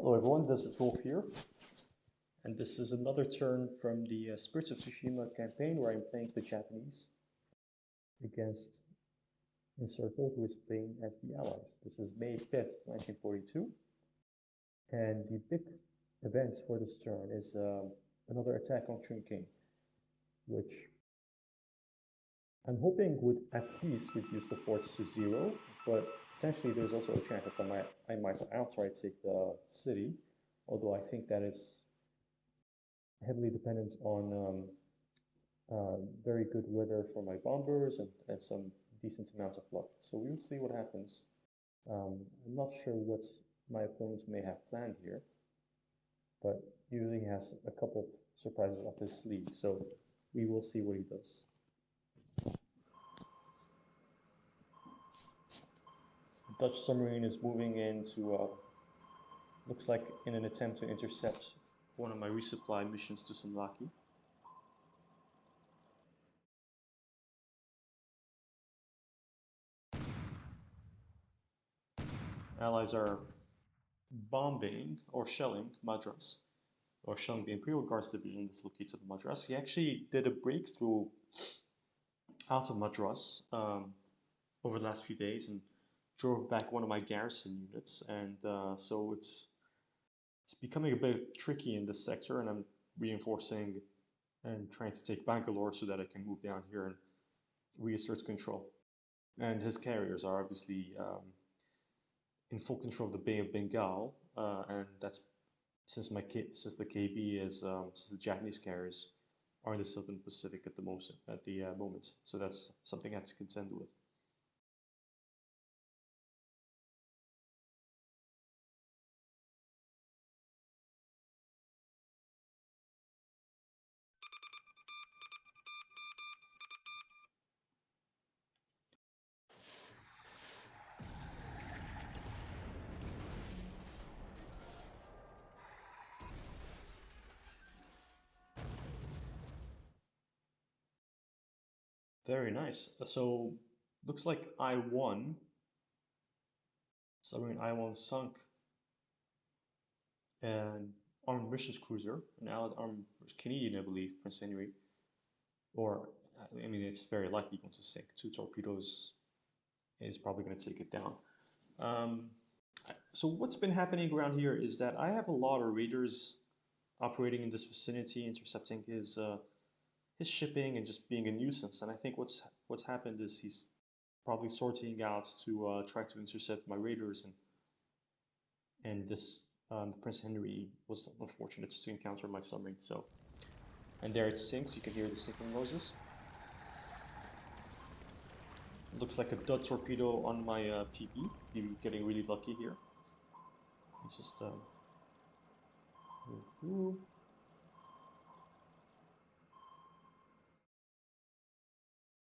Hello everyone, this is Wolf here, and this is another turn from the Spirits of Tsushima campaign where I'm playing the Japanese against Encircled, who is playing as the Allies. This is May 5th, 1942, and the big event for this turn is another attack on Chungking, which I'm hoping would at least reduce the forts to 0, but potentially there's also a chance that I might outright take the city, although I think that is heavily dependent on very good weather for my bombers and some decent amounts of luck. So we'll see what happens. I'm not sure what my opponent may have planned here, but usually he has a couple surprises up his sleeve, so we will see what he does. The Dutch submarine is moving in to, looks like in an attempt to intercept one of my resupply missions to Sumlaki. Allies are bombing or shelling Madras, or shelling the Imperial Guards Division that's located in Madras. He actually did a breakthrough out of Madras over the last few days and drove back one of my garrison units, and so it's becoming a bit tricky in this sector, and I'm reinforcing and trying to take Bangalore so that I can move down here and reassert control. And his carriers are obviously in full control of the Bay of Bengal, and that's since the KB is since the Japanese carriers are in the Southern Pacific at the moment. So that's something I have to contend with. Very nice. So looks like I won. Submarine I-1 sunk an armed missions cruiser, an Allied armed Canadian, I believe, Prince Henry. Or, I mean, it's very likely going to sink. 2 torpedoes is probably going to take it down. So what's been happening around here is that I have a lot of raiders operating in this vicinity, intercepting his shipping and just being a nuisance. And I think what's happened is he's probably sorting out to try to intercept my raiders, and this Prince Henry was unfortunate to encounter my submarine. So, and there it sinks. You can hear the sinking noises. It looks like a dud torpedo on my PB. Maybe getting really lucky here. Let's just move through.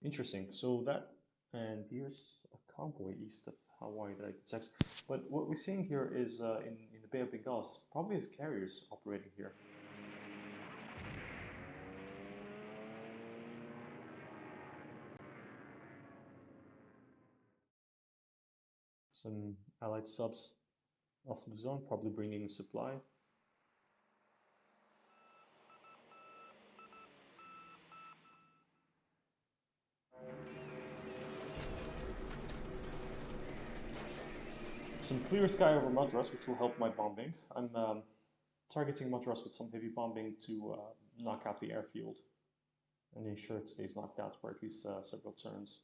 Interesting. So that, and here's a convoy east of Hawaii that I can text. But what we're seeing here is in the Bay of Bengal, probably his carriers operating here. Some Allied subs off Luzon, probably bringing supply. Some clear sky over Madras, which will help my bombing. I'm targeting Madras with some heavy bombing to knock out the airfield and ensure it stays knocked out for at least several turns.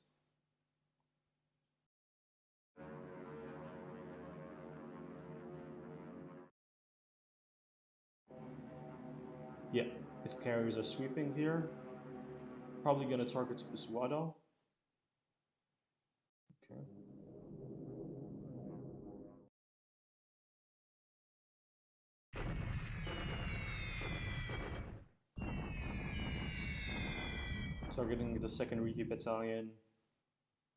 Yeah, his carriers are sweeping here. Probably going to target Biswada. Okay. Targeting the 2nd Riki Battalion,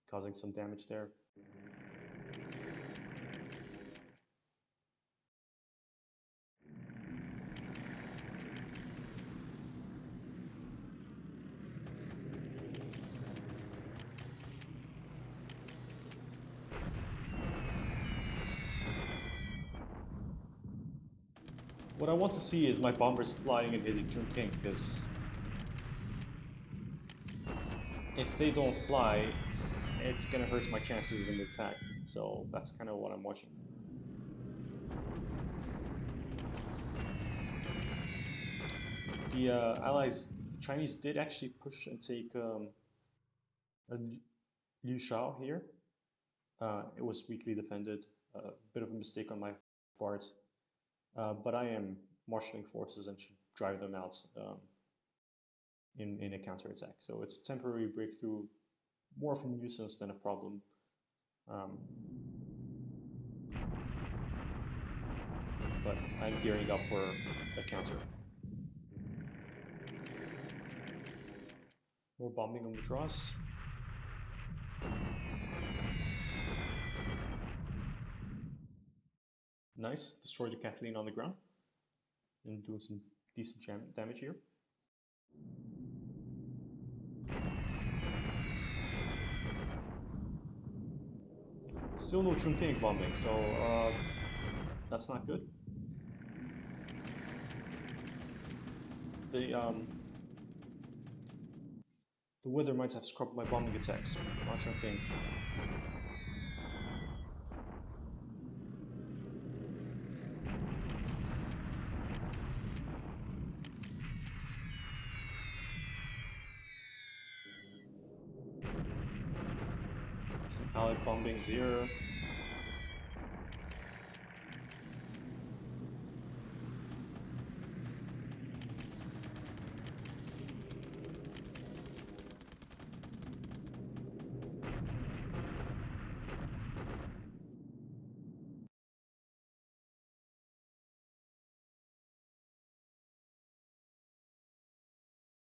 causing some damage there. What I want to see is my bombers flying and hitting Chongqing, because if they don't fly, it's gonna hurt my chances in the attack. So that's kind of what I'm watching. The Allies, the Chinese did actually push and take a Liu Shao here. It was weakly defended, a bit of a mistake on my part, but I am marshaling forces and should drive them out in a counterattack. So it's a temporary breakthrough, more of a nuisance than a problem. Um, but I'm gearing up for a counter. More bombing on Madras. Nice, destroyed the Kathleen on the ground and doing some decent damage here. Still no Chongqing bombing, so that's not good. The weather might have scrubbed my bombing attacks, not Chongqing. Some allied bombings here.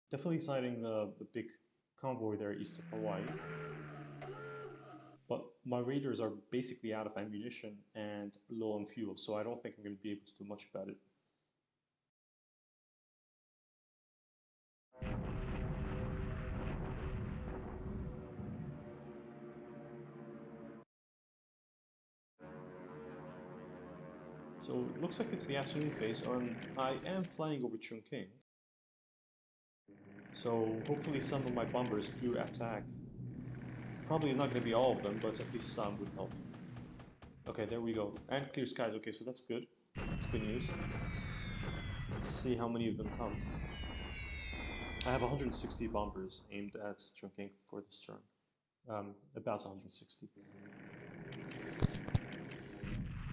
Definitely sighting the big convoy there east of Hawaii. But my raiders are basically out of ammunition and low on fuel, so I don't think I'm going to be able to do much about it. So it looks like it's the afternoon phase, and I am flying over Chongqing. So hopefully some of my bombers do attack. Probably not going to be all of them, but at least some would help. Okay, there we go. And clear skies. Okay, so that's good. It's good news. Let's see how many of them come. I have 160 bombers aimed at Chongqing for this turn. About 160.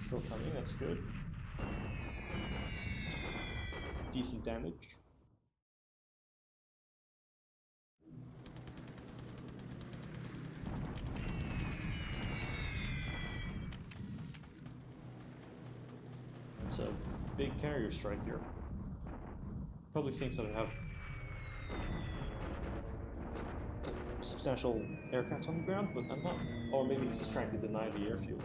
Still coming, that's good. Decent damage. It's a big carrier strike here. Probably thinks that I have substantial aircraft on the ground, but I'm not. Or maybe he's just trying to deny the airfield.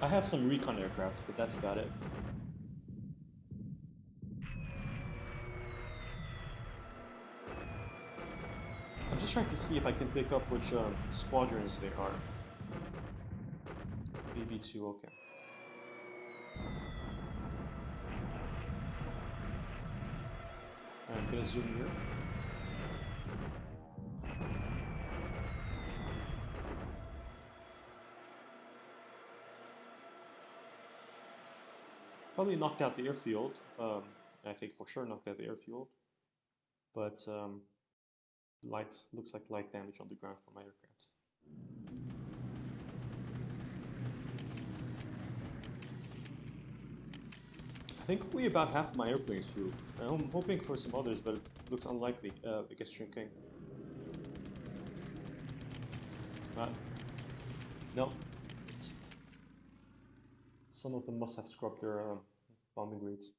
I have some recon aircraft, but that's about it. I'm just trying to see if I can pick up which squadrons they are. BB2, okay. I'm gonna zoom here. Probably knocked out the airfield. I think for sure knocked out the airfield. But light looks like light damage on the ground from my aircraft. I think only about half of my airplanes flew. I'm hoping for some others, but it looks unlikely against Chongqing. No. Some of them must have scrubbed their bombing rates.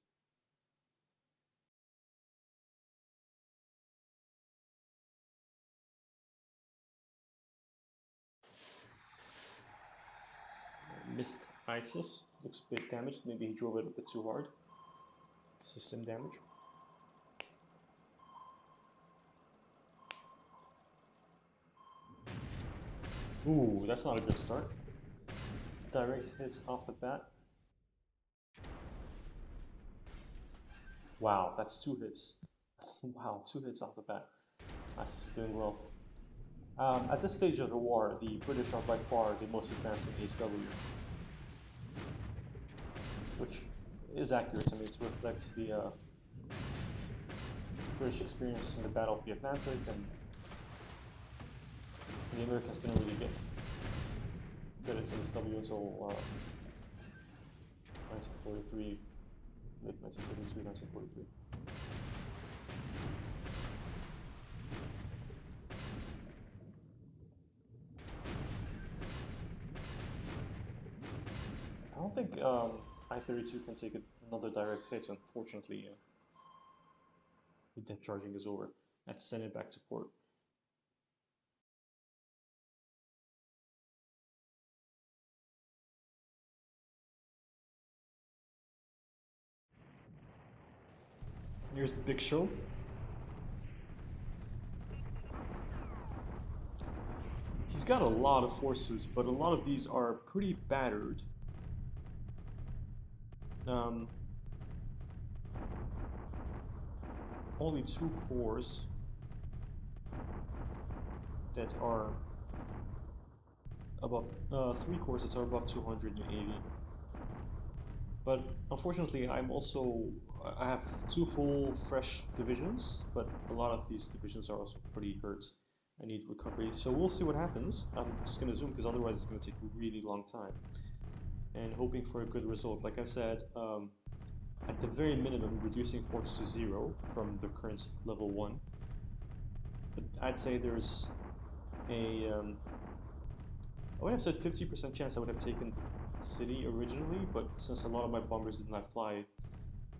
Missed ISIS. Looks a bit damaged. Maybe he drove it a bit too hard. System damage. Ooh, that's not a good start. Direct hit off the bat. Wow, that's two hits. Wow, two hits off the bat. That's doing well. At this stage of the war, the British are by far the most advanced in ASW, which is accurate. I mean, it reflects the British experience in the Battle of the Atlantic, and the Americans didn't really get into ASW until 1943, late 1943, 1943. I don't think I-32 can take another direct hit, unfortunately. The depth charging is over. I have to send it back to port. Here's the big show. He's got a lot of forces, but a lot of these are pretty battered. Um, Only two cores that are above, three cores that are above 280. But unfortunately, I have two full fresh divisions, but a lot of these divisions are also pretty hurt. I need recovery. So we'll see what happens. I'm just going to zoom because otherwise it's going to take a really long time. And hoping for a good result. Like I said, at the very minimum, reducing force to 0 from the current level 1. But I'd say there's I would have said 50% chance I would have taken the city originally, but since a lot of my bombers did not fly,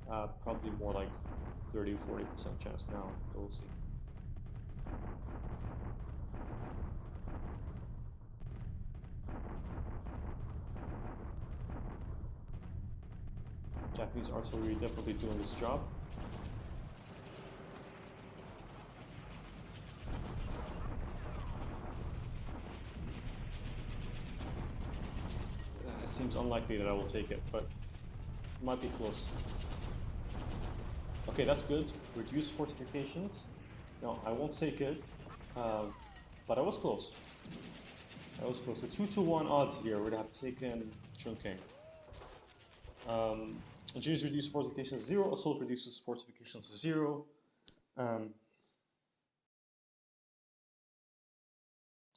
probably more like 30 or 40% chance now. So we'll see. Japanese artillery definitely doing its job. It seems unlikely that I will take it, but it might be close. Okay, that's good. Reduce fortifications. No, I won't take it. Um, but I was close. I was close. The 2-1 odds here would have taken Chungking. Engineers reduce fortifications 0. Assault reduces fortifications 0. Um,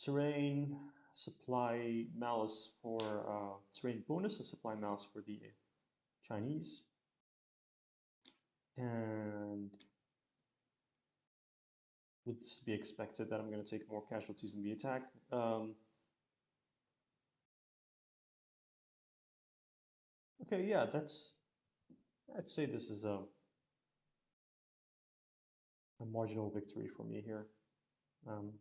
Terrain, supply malice for terrain bonus and supply malice for the Chinese. And would be expected that I'm going to take more casualties in the attack. Okay, yeah, I'd say this is a marginal victory for me here. Um,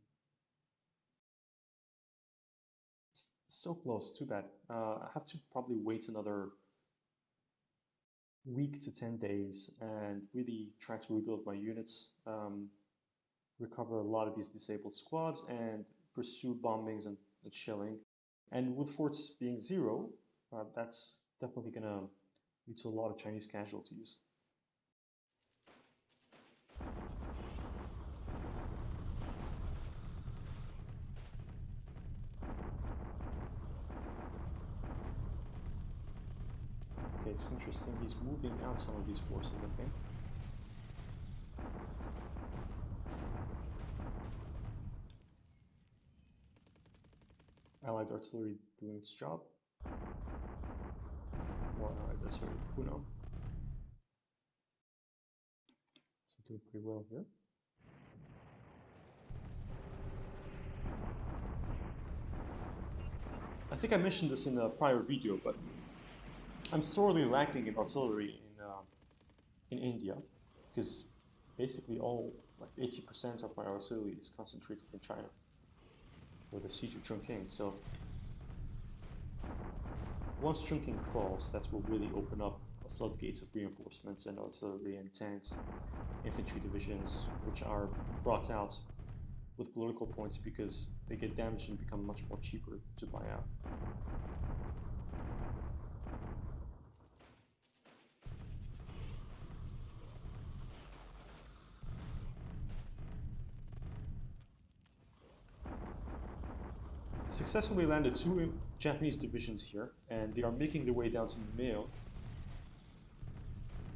so close, too bad. I have to probably wait another week to 10 days and really try to rebuild my units, recover a lot of these disabled squads, and pursue bombings and shelling. And with forts being 0, that's definitely going to lead to a lot of Chinese casualties. Okay, it's interesting. He's moving out some of these forces, I think. Allied artillery doing its job. More allied artillery. Puno. So doing pretty well here. I think I mentioned this in a prior video, but I'm sorely lacking in artillery in India because basically all like 80% of my artillery is concentrated in China for the siege of Chongqing. So once Chongqing falls, that will really open up a floodgates of reinforcements and artillery and tanks, infantry divisions, which are brought out with political points because they get damaged and become much more cheaper to buy out. Successfully landed two Japanese divisions here, and they are making their way down to Mayo,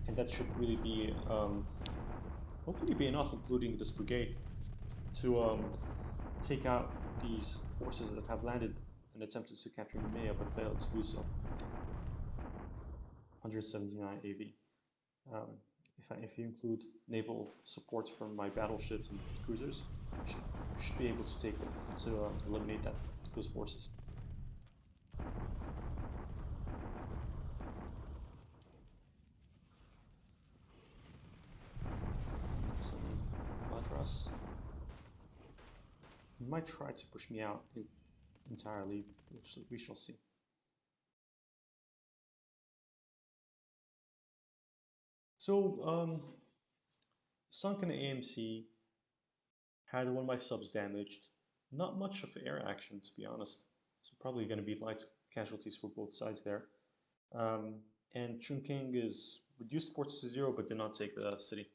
and that should really be, hopefully be enough, including this brigade, to take out these forces that have landed and attempted to capture Mayo but failed to do so. 179 AV. If you include naval support from my battleships and cruisers, should be able to take to eliminate those forces. So Madras, he might try to push me out entirely. We shall see. So sunken AMC had one of my subs damaged. Not much of air action, to be honest. So probably going to be light casualties for both sides there. And Chungking is reduced force to 0, but did not take the city.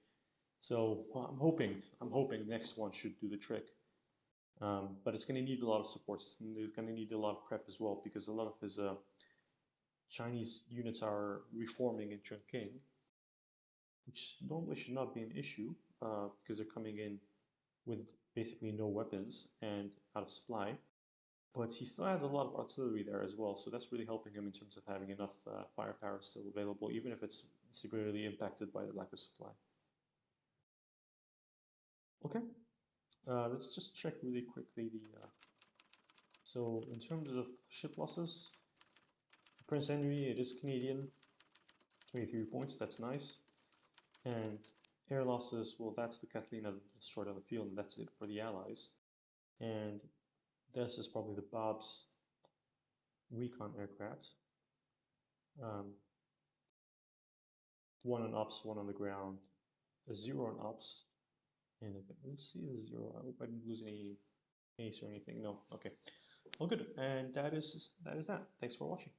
So well, I'm hoping next one should do the trick. But it's going to need a lot of support. It's going to need a lot of prep as well because a lot of his Chinese units are reforming in Chungking, which normally should not be an issue because they're coming in with basically no weapons and out of supply. But he still has a lot of artillery there as well, so that's really helping him in terms of having enough firepower still available, even if it's severely impacted by the lack of supply. Okay, let's just check really quickly the. So in terms of ship losses, Prince Henry, it is Canadian, 23 points. That's nice. And air losses, well, that's the Catalina destroyed on the field, and that's it for the Allies. And this is probably the Bob's recon aircraft. One on ops, one on the ground, a 0 on ops, and let's see the 0. I hope I didn't lose any ace or anything. No, okay, all good. And that is that. Thanks for watching.